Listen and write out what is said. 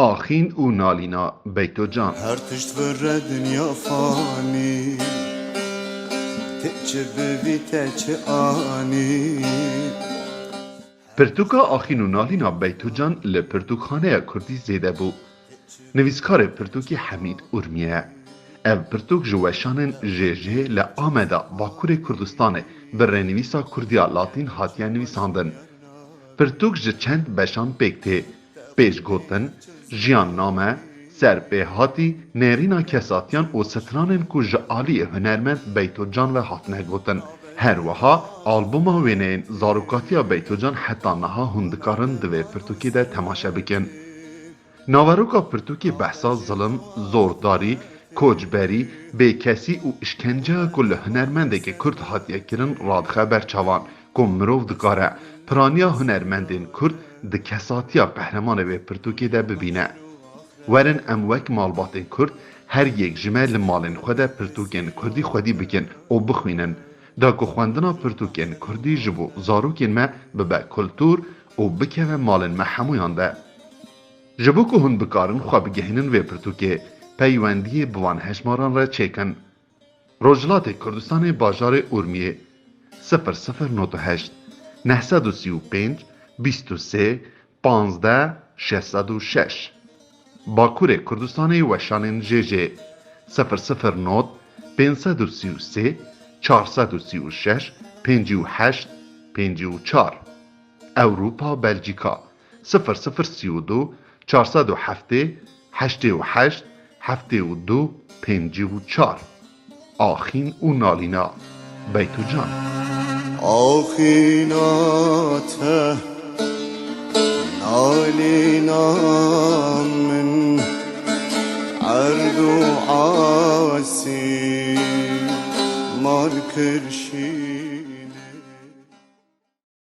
آخین و نالینا بیتو جان هر تشت بره دنیا فانی تچه ببی تچه آنی پرتوکا آخین و نالینا بیتو جان لپرتوکخانه کردی زیده بو. نویسکار پرتوکی حمید اورمیه. اف پرتوک جوشانن جه لآمده باکور کردستانه بر نویسا کردیا لاتین هاتیه نویساندن. پرتوک جه چند بشان پیکته پیش گوتن، جیان نامه، سر به هاتی نیرینا کساتیان و سترانن کو جعالی هنرمند بیتو جان و هاتنه گوتن. هر وها آلبوما وینین زاروکاتیا بیتو جان حتی نها هندکارن دوی پرتوکی ده تماشا بکن. ناوروکا پرتوکی بحثا ظلم، زورداری، کوچبری، بیکسی و اشکنجه کل هنرمنده که کرد هاتیه کرن رادخه برچوان که مروف دکاره پرانیا هنرمندین کرد ده کساتیا قهرمان و پرتوکی ده ببینه. ورن اموک مالباتین کرد هر یک جمع مالین خود پرتوکین کردی خودی بکن و بخوینن. دا که خواندنا پرتوکین کردی جبو زاروکین ما ببه کلتور و بکه مالین ما همویان ده. جبو که هن بکارن خواه بگهینن و پرتوکه پیوندی بوان هشماران را چیکن. روجلات کردستان باجار اورمیه 0098 935 23 15 606 باکور کردستان وشانن جه 009 533 436 58 54 اروپا بلژیکا 0032 407 88 72 54 آخین و نالینا بیتو جان آخیناته نالینا من عرض و عاسی مال کرشینه